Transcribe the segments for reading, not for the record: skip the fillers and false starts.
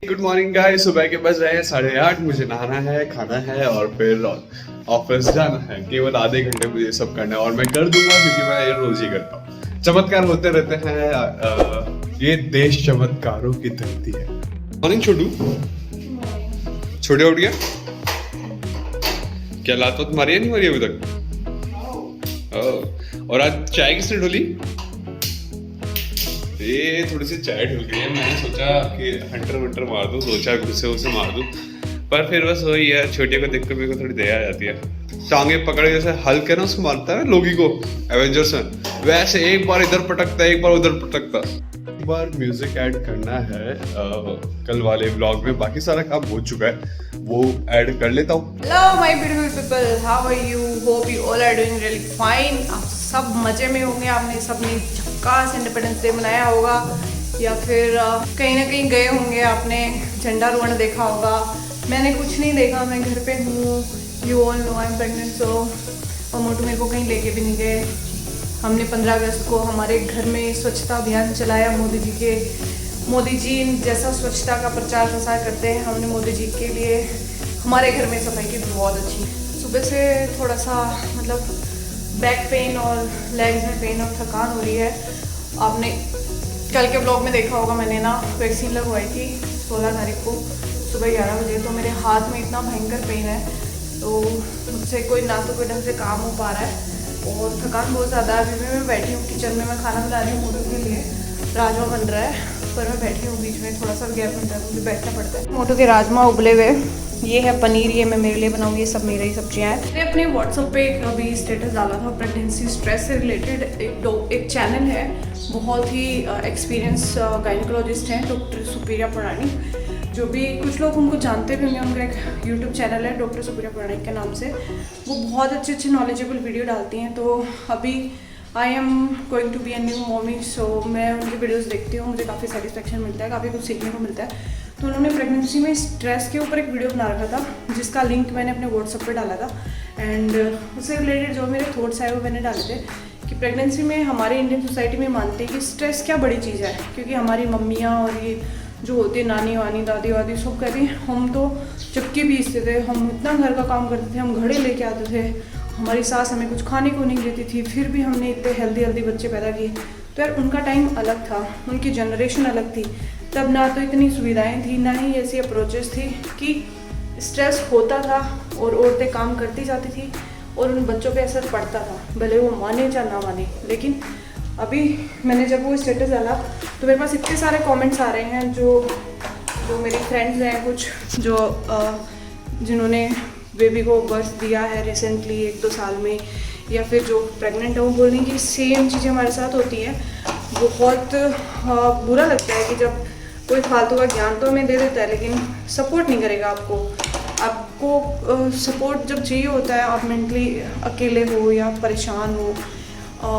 Good morning guys. सुबह के बज रहे हैं 8:30। मुझे नहाना है, खाना है और फिर ऑफिस जाना है। केवल आधे घंटे मुझे सब करना है और मैं कर दूंगा क्योंकि मैं ये रोज ही करता हूँ। चमत्कार होते रहते हैं। ये देश चमत्कारों की धरती है। मॉर्निंग छोटू। छोटे उठ गया क्या? लात वात मारी है नहीं मारी अभी तक? और आज चाय किसने ढोली? ये थोड़ी सी चाय ढुल गई है। मैंने सोचा कि हंटर वंटर मार दूं, दो चार घुसे उसे मार दूं, पर फिर बस वही है, छोटे को देख कर मेरे को थोड़ी दया आ जाती है। टांगे पकड़े जैसे हल्क है ना, उसको मारता है लोगी को एवेंजर्स में, वैसे एक बार इधर पटकता है एक बार उधर पटकता। एक बार म्यूजिक ऐड करना है कल वाले व्लॉग में। बाकी सारा काम हो चुका है, वो ऐड कर लेता हूँ। Hello my beautiful people, how are you? Hope you all are doing really fine. आप सब मजे में होंगे। आपने सबने झक्कास इंडिपेंडेंस डे मनाया होगा या फिर कहीं ना कहीं गए होंगे, आपने झंडा रोहण देखा होगा। मैंने कुछ नहीं देखा, मैं घर पे हूँ। You all know I am pregnant, so और मोटू मेरे को कहीं लेके भी नहीं गए। हमने 15 अगस्त को हमारे घर में स्वच्छता अभियान चलाया। मोदी जी जैसा स्वच्छता का प्रचार प्रसार करते हैं, हमने मोदी जी के लिए हमारे घर में सफाई की बहुत अच्छी। सुबह से थोड़ा सा मतलब बैक पेन और लेग्स में पेन और थकान हो रही है। आपने कल के ब्लॉग में देखा होगा, मैंने ना वैक्सीन लगवाई थी 16 तारीख को सुबह 11 बजे। तो मेरे हाथ में इतना भयंकर पेन है, तो मुझसे कोई ढंग से काम हो पा रहा है और थकान बहुत ज़्यादा है। अभी मैं बैठी हूँ किचन में, मैं खाना बना रही हूँ मोटू के लिए। राजमा बन रहा है पर मैं बैठी हूँ, बीच में थोड़ा सा गैप मिलता है, मुझे बैठना पड़ता है। मोटू के राजमा उबले हुए, ये है पनीर, ये मैं मेरे लिए बनाऊँ, ये सब मेरी सबजियाँ हैं। मैंने अपने व्हाट्सएप पे अभी स्टेटस डाला था प्रेगनेंसी स्ट्रेस से रिलेटेड। एक चैनल है, बहुत ही एक्सपीरियंस गायनिकोलॉजिस्ट हैं, डॉक्टर सुप्रिया प्राणिक। जो भी कुछ लोग उनको जानते भी होंगे, उनका एक यूट्यूब चैनल है डॉक्टर सुप्रिया प्राणिक के नाम से। वो बहुत अच्छे नॉलेजेबल वीडियो डालती हैं। तो अभी I am going to be a new mommy, so मैं उनकी वीडियोस देखती हूँ, मुझे काफ़ी सेटिस्फेक्शन मिलता है, काफ़ी कुछ सीखने को मिलता है। तो उन्होंने प्रेगनेंसी में स्ट्रेस के ऊपर एक वीडियो बना रखा था, जिसका लिंक मैंने अपने व्हाट्सएप पे डाला था। एंड उससे रिलेटेड जो मेरे थॉट्स आए वो मैंने डाले थे कि प्रेगनेंसी में हमारे इंडियन सोसाइटी में मानते हैं कि स्ट्रेस क्या बड़ी चीज़ है, क्योंकि हमारी मम्मियाँ और ये जो होती है नानी वानी दादी वादी सब कहती हैं, हम तो चक्की पीसते थे, हम इतना घर का काम करते थे, हम घड़े लेके आते थे, हमारी सास हमें कुछ खाने को नहीं देती थी, फिर भी हमने इतने हेल्दी बच्चे पैदा किए। तो यार उनका टाइम अलग था, उनकी जनरेशन अलग थी। तब ना तो इतनी सुविधाएं थी, ना ही ऐसी अप्रोचेस थी कि स्ट्रेस होता था और औरतें काम करती जाती थी और उन बच्चों पे असर पड़ता था, भले वो माने या ना माने। लेकिन अभी मैंने जब वो स्टेटस डाला तो मेरे पास इतने सारे कमेंट्स आ रहे हैं, जो मेरी फ्रेंड्स हैं, कुछ जो जिन्होंने बेबी को बर्थ दिया है रिसेंटली 1-2 साल में, या फिर जो प्रेग्नेंट है, वो बोल रही हैं कि सेम चीज़ें हमारे साथ होती हैं। बहुत बुरा लगता है कि जब कोई फालतू का ज्ञान तो हमें दे देता है लेकिन सपोर्ट नहीं करेगा आपको सपोर्ट जब चाहिए होता है, आप मेंटली अकेले हो या परेशान हो,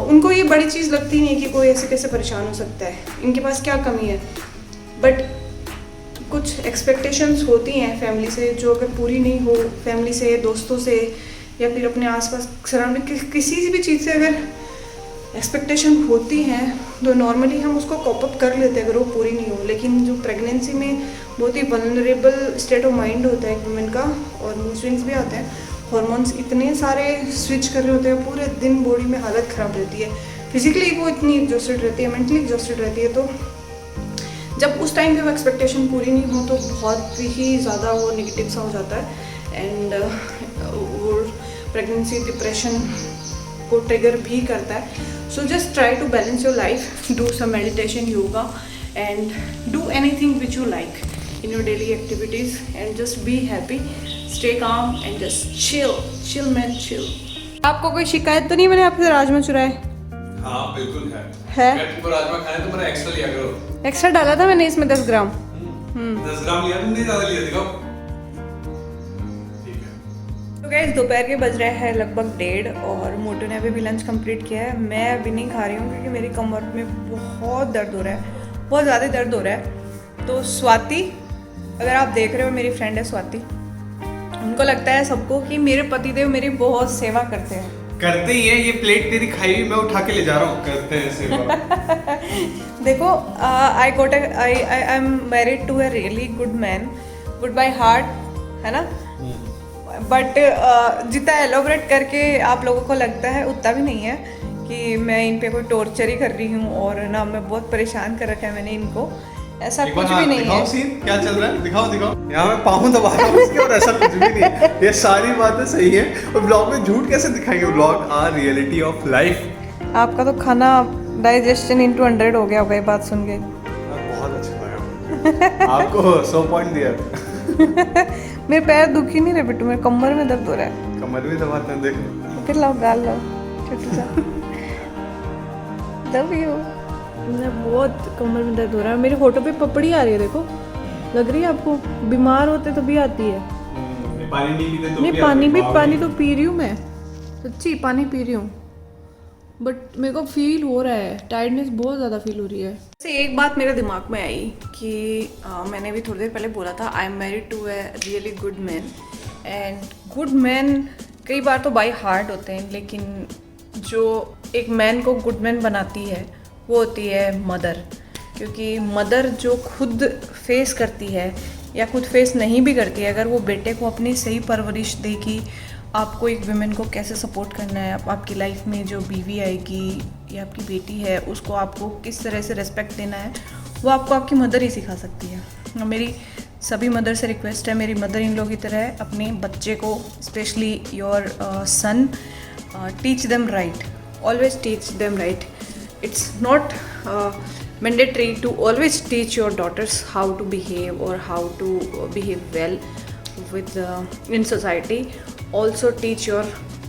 उनको ये बड़ी चीज़ लगती नहीं है कि कोई ऐसे कैसे परेशान हो सकता है, इनके पास क्या कमी है। बट कुछ एक्सपेक्टेशंस होती हैं फैमिली से, जो अगर पूरी नहीं हो, फैमिली से, दोस्तों से या फिर अपने आसपास सराउंडिंग किसी भी चीज़ से अगर एक्सपेक्टेशन होती हैं तो नॉर्मली हम उसको कॉप अप कर लेते हैं अगर वो पूरी नहीं हो। लेकिन जो प्रेगनेंसी में बहुत ही वल्नरेबल स्टेट ऑफ माइंड होता है एक वुमेन का, और मूड स्विंग्स भी आते हैं, हॉर्मोन्स इतने सारे स्विच कर रहे होते हैं, पूरे दिन बॉडी में हालत ख़राब रहती है, फिजिकली वो इतनी एग्जॉस्टेड रहती है, मेंटली एग्जॉस्टेड रहती है। तो जब उस टाइम पे वो एक्सपेक्टेशन पूरी नहीं हो तो बहुत ही ज़्यादा वो नेगेटिव सा हो जाता है एंड वो प्रेगनेंसी डिप्रेशन को ट्रिगर भी करता है। So just try to balance your life, do some meditation, yoga and do anything which you like in your daily activities and just be happy, stay calm and just chill man chill। आपको कोई शिकायत तो नहीं मैंने आपसे राजमा चुराए? हाँ बिल्कुल है। तुमको राजमा खाने तो मेरा एक्स्ट्रा लिया करो। एक्स्ट्रा डाला था मैंने इसमें 10 ग्राम। 10 ग्राम लिया तुमने, ज़्यादा लिया दिखाओ। ठीक है। तो गाइस दोपहर के बज रहे हैं लगभग 1:30 और मोटू ने अभी भी लंच कंप्लीट किया है। मैं अभी नहीं खा रही हूँ क्योंकि मेरी कमर में बहुत दर्द हो रहा है, बहुत ज़्यादा दर्द हो रहा है। तो स्वाति, अगर आप देख रहे हो, मेरी फ्रेंड है स्वाति, उनको लगता है सबको कि मेरे पतिदेव मेरी बहुत सेवा करते हैं, करते ही है, ये प्लेट तेरी खाई हुई मैं उठा के ले जा रहा हूँ, करते हैं ऐसे। देखो I am married to a really good man, good by heart, है ना। बट जितना एलोबरेट करके आप लोगों को लगता है उतना भी नहीं है कि मैं इन पे कोई टॉर्चर ही कर रही हूँ और ना मैं बहुत परेशान कर रखा है मैंने इनको, ऐसा कुछ भी नहीं है। सीन क्या चल रहा है, दिखाओ दिखाओ। यहाँ मैं पाँव दबा रहा हूँ इसके, और ऐसा कुछ भी नहीं है, ये सारी बातें सही है। और ब्लॉग में झूठ कैसे दिखाएंगे, blog or reality of life. आपका तो खाना डाइजेशन इनटू 100 हो गया होगा ये बात सुन के। बहुत अच्छा लगा आपको 100 पॉइंट दिया। मेरे पैर दुख ही नहीं रहे बिट्टू, मेरे कमर में दर्द हो रहा है। कमर भी दबाते हैं, देखो। फिर लाओ गाल लाओ छोटू सा। Love you. मैं बहुत कमर में दर्द हो रहा है, मेरी फोटो पे पपड़ी आ रही है, देखो लग रही है आपको। बीमार होते तो भी आती है। पानी नहीं पीते तो नहीं, पानी तो पी रही हूँ मैं, सच्ची पानी पी रही हूँ, बट मेरे को फील हो रहा है, टायर्डनेस बहुत ज़्यादा फील हो रही है। से एक बात मेरे दिमाग में आई कि मैंने भी थोड़ी देर पहले बोला था I am married to a really good man, and good man कई बार तो बाय हार्ट होते हैं, लेकिन जो एक मैन को गुड मैन बनाती है वो होती है मदर। क्योंकि मदर जो खुद फेस करती है या खुद फेस नहीं भी करती है, अगर वो बेटे को अपनी सही परवरिश देगी, आपको एक वुमेन को कैसे सपोर्ट करना है, आपकी लाइफ में जो बीवी आएगी या आपकी बेटी है उसको आपको किस तरह से रिस्पेक्ट देना है, वो आपको आपकी मदर ही सिखा सकती है। मेरी सभी मदर से रिक्वेस्ट है, मेरी मदर इन लोगों की तरह अपने बच्चे को, specially your son, teach them right, always teach them right. It's not mandatory to always teach your daughters how to behave or how to behave well with in society. Also teach your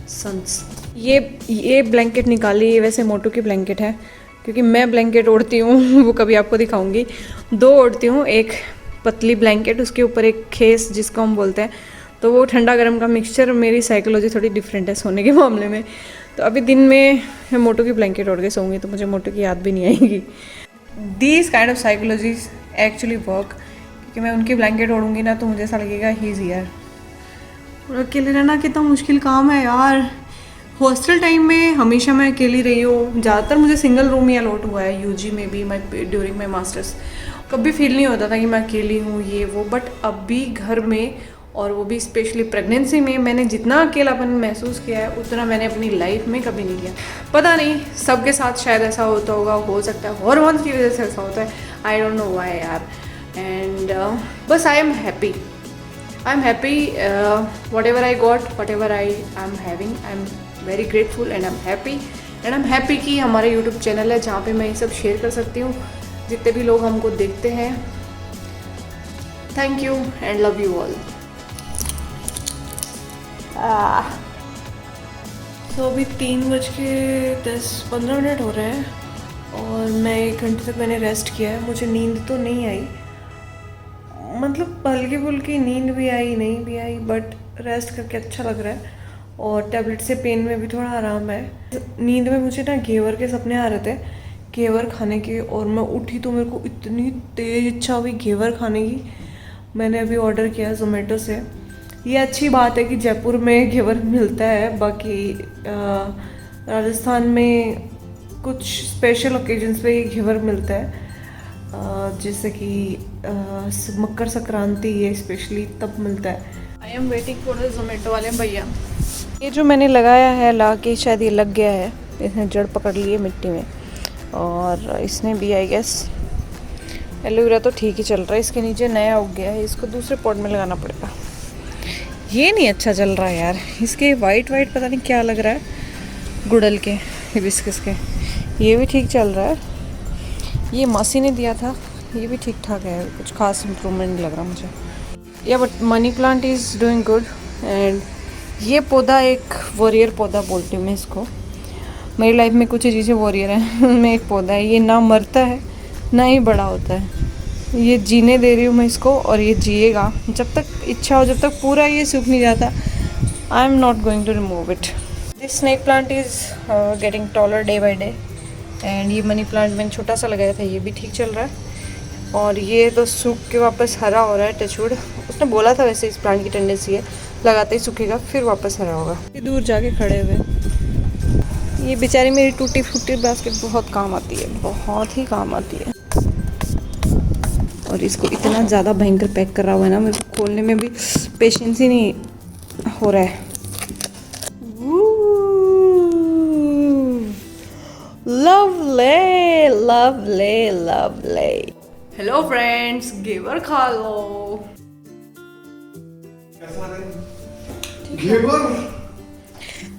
sons. ये blanket निकाली, ये वैसे मोटू की blanket है, क्योंकि मैं blanket ओढ़ती हूँ वो कभी आपको दिखाऊंगी। 2 ओढ़ती हूँ, एक पतली ब्लैंकेट, उसके ऊपर एक खेस जिसको हम बोलते हैं, तो वो ठंडा गर्म का मिक्सचर। मेरी साइकोलॉजी थोड़ी डिफरेंट है सोने के मामले में, तो अभी दिन में मैं मोटू की ब्लैंकेट ओढ़ के सोऊंगी तो मुझे मोटू की याद भी नहीं आएगी। These kind of psychologies actually work, क्योंकि मैं उनकी ब्लैंकेट ओढ़ूंगी ना तो मुझे ऐसा लगेगा ही इज़ हियर। और अकेले रहना कितना मुश्किल काम है यार। हॉस्टल टाइम में हमेशा मैं अकेली रही हूँ, ज़्यादातर मुझे सिंगल रूम ही अलॉट हुआ है, यूजी में भी, ड्यूरिंग माई मास्टर्स कभी फील नहीं होता था कि मैं अकेली हूँ ये वो। बट अभी घर में, और वो भी स्पेशली प्रेगनेंसी में, मैंने जितना अकेलापन महसूस किया है उतना मैंने अपनी लाइफ में कभी नहीं किया। पता नहीं सबके साथ शायद ऐसा होता होगा, हो सकता है हॉर्मोन्स की वजह से ऐसा होता है, आई डोंट नो व्हाई यार। एंड बस I am happy what ever I got, what ever I am having, I am very grateful and I am happy कि हमारा यूट्यूब चैनल है जहाँ पे मैं ये सब शेयर कर सकती हूँ। जितने भी लोग हमको देखते हैं, thank you and love you all. तो अभी 3:15 हो रहे हैं और मैं 1 घंटे तक मैंने रेस्ट किया है। मुझे नींद तो नहीं आई, मतलब हल्की फुल्की नींद भी आई नहीं भी आई, बट रेस्ट करके अच्छा लग रहा है और टैबलेट से पेन में भी थोड़ा आराम है। नींद में मुझे ना घेवर के सपने आ रहे थे, घेवर खाने के, और मैं उठी तो मेरे को इतनी तेज़ इच्छा हुई घेवर खाने की। मैंने अभी ऑर्डर किया ज़ोमेटो से। ये अच्छी बात है कि जयपुर में घेवर मिलता है, बाकी राजस्थान में कुछ स्पेशल ओकेजन्स पे ये घेवर मिलता है, जैसे कि मकर संक्रांति, ये स्पेशली तब मिलता है। I am waiting for the Zomato वाले भैया। ये जो मैंने लगाया है ला के, शायद ये लग गया है, इसने जड़ पकड़ ली है मिट्टी में, और इसने भी आई गेस एलोवेरा तो ठीक ही चल रहा है, इसके नीचे नया उग गया है, इसको दूसरे पॉट में लगाना पड़ेगा। ये नहीं अच्छा चल रहा है यार, इसके वाइट पता नहीं क्या लग रहा है, गुड़ल के हिबिस्कस के। ये भी ठीक चल रहा है, ये मासी ने दिया था, ये भी ठीक ठाक है, कुछ खास इम्प्रूवमेंट नहीं लग रहा मुझे। या but money plant is doing good. And ये पौधा एक वॉरियर पौधा बोलती हूँ मैं इसको। मेरी लाइफ में कुछ चीज़ें वॉरियर हैं उनमें एक पौधा है, ये ना मरता है ना ही बड़ा होता है, ये जीने दे रही हूँ मैं इसको, और ये जिएगा जब तक इच्छा हो, जब तक पूरा ये सूख नहीं जाता। I am not going to remove it. This snake plant is getting taller day by day. And ये मनी प्लांट मैंने छोटा सा लगाया था, ये भी ठीक चल रहा है, और ये तो सूख के वापस हरा हो रहा है, टचवुड। उसने बोला था वैसे इस प्लांट की टेंडेंसी है लगाते ही सूखेगा फिर वापस हरा होगा। दूर जाके खड़े हुए ये बेचारी मेरी टूटी फूटी बास्केट बहुत काम आती है, बहुत ही काम आती है। और इसको इतना ज़्यादा भयंकर पैक कर रहा हुआ है ना, मेरे को खोलने में भी पेशेंस ही नहीं हो रहा है। Lovely lovely lovely. Hello friends, ghevar खा लो।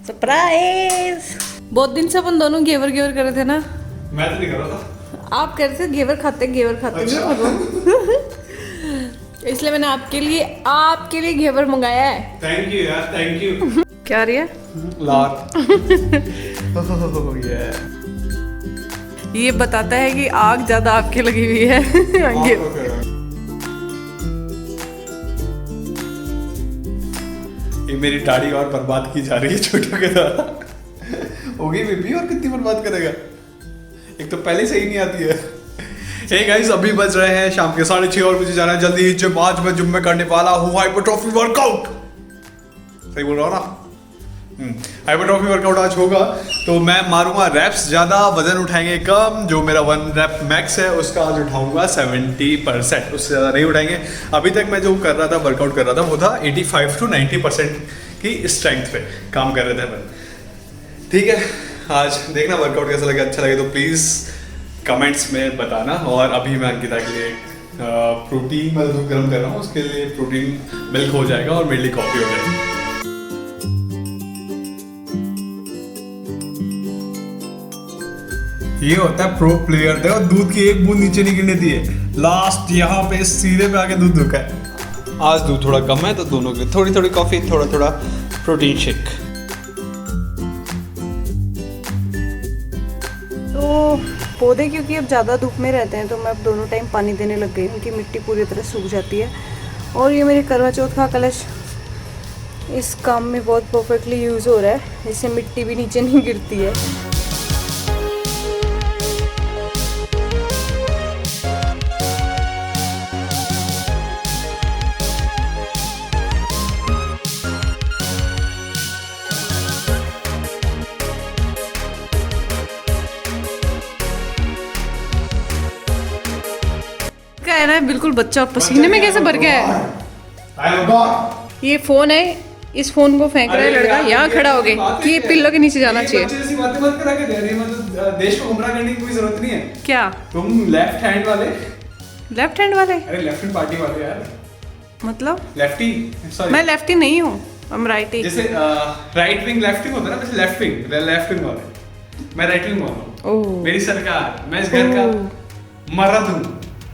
सरप्राइज। बहुत दिन से अपन दोनों घेवर घेवर कर रहे थे ना। मैं तो नहीं कर रहा था, आप कह रहे थे घेवर खाते अच्छा। इसलिए मैंने आपके लिए घेवर मंगाया है। थैंक यू यार, थैंक यू। क्या रही है? लार। ये बताता है कि आग ज्यादा आपके लगी हुई है। ये मेरी दाढ़ी और बर्बाद की जा रही है छोटों के द्वारा। होगी बेबी, और कितनी बर्बाद करेगा? एक तो पहले से ही नहीं आती है। हे गाइस, अभी बज रहे हैं शाम के 6:30 और मुझे जाना है जल्दी ही जिम। आज मैं जिम में करने वाला हूँ हाइपरट्रॉफी वर्कआउट। सही बोल रहा हूँ ना? हाइपरट्रॉफी वर्कआउट आज होगा, तो मैं मारूंगा रैप्स ज्यादा, वजन उठाएंगे कम। जो मेरा 1 रैप मैक्स है उसका आज उठाऊंगा 70%, उससे ज्यादा नहीं उठाएंगे। अभी तक मैं जो कर रहा था, वर्कआउट कर रहा था, वो था 85 to 90% की स्ट्रेंथ पे काम कर रहे थे मैं। ठीक है, आज देखना वर्कआउट कैसा लगे। अच्छा लगे तो प्लीज कमेंट्स में बताना। और अभी मैं अंकिता के लिए प्रोटीन मतलब गर्म कर रहा हूँ, उसके लिए प्रोटीन मिल्क हो जाएगा और मेरे लिए कॉफी हो जाएगी। ये होता है प्रो प्लेयर। देखो, दूध की एक बूंद नीचे नहीं गिरने दी है। लास्ट यहाँ पे सीधे पे आके दूध रुका है। आज दूध थोड़ा कम है तो दोनों के थोड़ी थोड़ी कॉफी, थोड़ा थोड़ा प्रोटीन शेक। तो पौधे क्योंकि अब ज़्यादा धूप में रहते हैं, तो मैं अब दोनों टाइम पानी देने लग गई। उनकी मिट्टी पूरी तरह सूख जाती है। और ये मेरे करवा चौथ का कलश इस काम में बहुत परफेक्टली यूज़ हो रहा है, इससे मिट्टी भी नीचे नहीं गिरती है। कह रहा है बिल्कुल बच्चा पसीने में कैसे भर गया है। ये फोन है, इस फोन को फेंक रहा है लड़का। यहाँ खड़ा हो गए कि ये पिल्लो के नीचे जाना चाहिए। देश को गुमराह करने की कोई जरूरत नहीं है। क्या तुम लेफ्ट हैंड वाले? लेफ्ट हैंड वाले? अरे लेफ्ट हैंड पार्टी वाले यार। मतलब लेफ्टी? सॉरी, मैं लेफ्टी नहीं हूँ, हम राइटी। जैसे राइट विंग लेफ्ट विंग होता है ना, वैसे लेफ्ट विंग वाले। मैं राइट विंग वाला हूँ। मेरी सरकार, मैं इस घर का मर्द हूँ,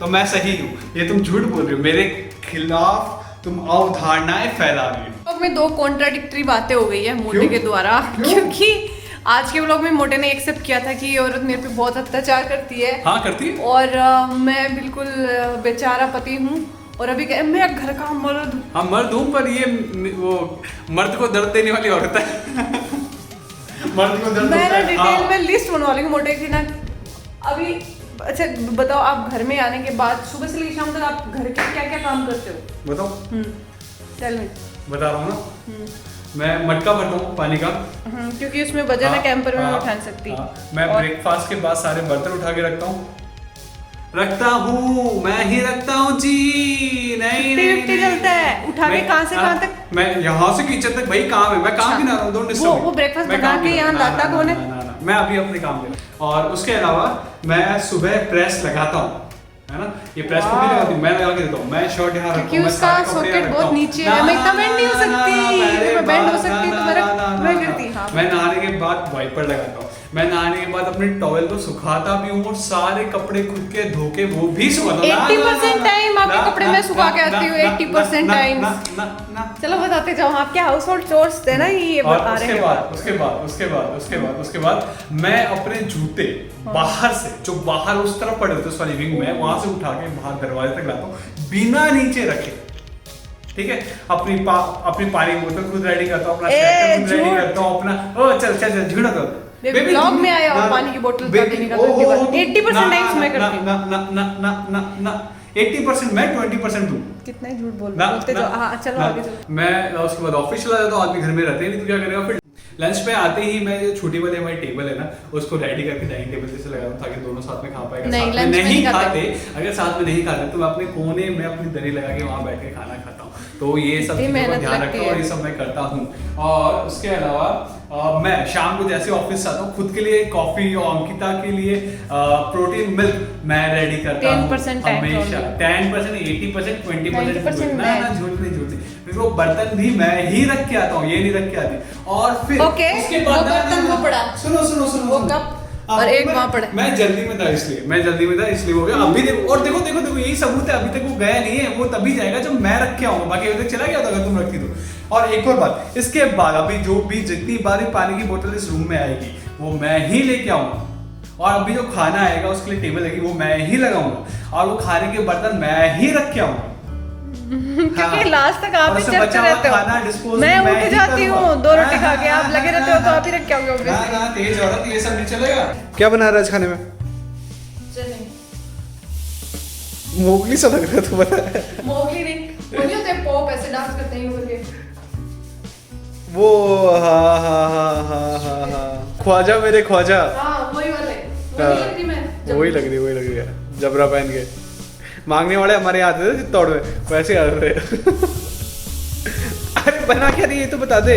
तो मैं सही हूँ। ये तुम झूठ बोल रहे हो, मेरे खिलाफ तुम अवधारणाएं फैला रही हो। में दो कॉन्ट्राडिक्टरी बातें हो गई है मोटे के द्वारा। क्योंकि आज के व्लॉग में मोटे ने एक्सेप्ट किया था कि ये औरत मेरे पे बहुत अत्याचार करती है। हाँ, करती है। और मैं बिल्कुल बेचारा पति हूँ, और अभी मैं घर का मर्द हूँ। हाँ, मर्द हूँ, पर ये वो मर्द को दर्द देने वाली औरत है। मर्द को दर्द। मैं ना डिटेल में लिस्ट बनवा लूंगी मोटे की ना अभी। अच्छा बताओ, आप घर में आने के बाद सुबह से लेकर शाम तक आप घर के क्या क्या काम करते हो? बताओ। चल मैं बता रहा हूँ ना। मैं मटका भरता हूँ पानी का, क्योंकि उसमें वजन है, कैंपर में उठा नहीं सकती। मैं ब्रेकफास्ट के बाद सारे बर्तन उठा के रखता हूँ। मैं ही रखता हूँ जी। नहीं चलता है। उठा के कहाँ से कहाँ तक? मैं यहाँ से किचन तक, भाई काम है, मैं काम भी ना रहा हूँ। Don't disturb. वो ब्रेकफास्ट बना के यहाँ लाता कौन है? मैं अभी अपने काम में। और उसके अलावा मैं सुबह प्रेस लगाता हूँ, है ना। ये प्रेस को भी लगाती हूँ, मैं लगा के देता हूँ। मैं शर्ट यहाँ रखता हूँ, क्योंकि उसका सॉकेट बहुत नीचे है, मैं इतना बेंड नहीं हो सकती। मैं बेंड हो सकती तो मैं करती। हाँ, मैं नहाने के बाद वाइपर लगाता हूँ। मैं नहाने के बाद अपने टॉवेल को सुखाता भी हूँ, और सारे कपड़े खुद के धो के वो भी सुखाता हूँ। 80% टाइम आपके कपड़े मैं सुखा के आती हूँ। 80% टाइम। चलो बताते जाओ, आपके हाउस होल्ड चोर्स थे ना, ये बता रहे हैं। उसके बाद मैं अपने जूते बाहर से, जो बाहर उस तरफ पड़े होते उस वाली विंग में, वहां से उठा के बाहर दरवाजे तक लाता हूँ, बिना नीचे रखे। ठीक है, अपनी पानी की बोतल खुद रेडी करता हूँ, अपना स्नैकर खुद रेडी करता हूँ, अपना। ओ चल झूठा तो ब्लॉग में आया और पानी की बोतल निकाल के 80% टाइम्स मैं करती हूँ। ना 80% मैं 20% दूं। कितना ही झूठ बोलते जाओ। हाँ चलो आगे चलो। मैं उसके बाद ऑफिस चला जाता हूँ। आदमी घर में रहते हैं नहीं, तो क्या करेगा फिर। लंच पे आते ही मैं जो छोटी वाली हमारी टेबल है ना उसको रेडी करके डाइनिंग टेबल जैसे लगा दूं ताकि दोनों साथ में खा पाएगा। नहीं, साथ में lunch में नहीं नहीं खाते, अगर साथ में नहीं खाते तो मैं अपने कोने में अपनी दरी लगा के वहां बैठ के खाना खाता हूँ। तो ये सब इतनी चीजों का मेहनत ध्यान लगती रखता हूँ और है। ये सब मैं करता हूँ। और उसके अलावा मैं शाम को जैसे ऑफिस आता हूँ खुद के लिए कॉफी और अंकिता के लिए प्रोटीन मिल्क मैं रेडी करता हूँ 10% tax हमेशा। 10%, 80%, 20% 90% ना ना झूठ नहीं। फिर वो बर्तन भी मैं ही रख के आता हूँ, ये नहीं रख के आती। और फिर Okay, उसके वो बाद बर्तन वो पड़ा। सुनो वो कप और एक वहाँ पड़ा। मैं जल्दी में था इसलिए हो गया। अभी देखो और देखो यही सबूत है, अभी तक वो गया नहीं है, वो तभी जाएगा जब मैं रख के आऊंगा, बाकी अभी तक चला गया था अगर तुम रखती तो। और एक और बात, इसके बाद अभी जो भी जितनी बार भी पानी की बोतल इस रूम में आएगी वो मैं ही लेके आऊंगा। और अभी जो खाना आएगा उसके लिए टेबल लगेगी वो मैं ही लगाऊंगा और वो खाने के बर्तन मैं ही रख के आऊंगा। क्योंकि लास्ट तक आप ही उससे चलते बचा हुआ रहते खाना हो। dispose मैं मैं उठ ही जाती करूंगा। हूँ 2 रोटी खा के, हाँ, आप लगे रहते हो तो आप ही रख के आओगे obviously। ना तेज औरत ये सब नहीं चलेगा। क्या बना रहा है आज खाने में? चलें। मोगली सा लग रहा है, तो पता है मोगली नहीं, वो नहीं होते पॉप ऐसे डांस करते हैं ऊपर के। वो हाँ ख्वाजा मेरे ख्वाजा। हाँ वही वाले, हाँ, वही लग रही मैं। वही लग रही है जबरा पहन के। मांगने वाले हमारे यहाँ आते थे चित्तौड़ में, वैसे आ रहे। अरे बना क्या रही है ये तो बता दे।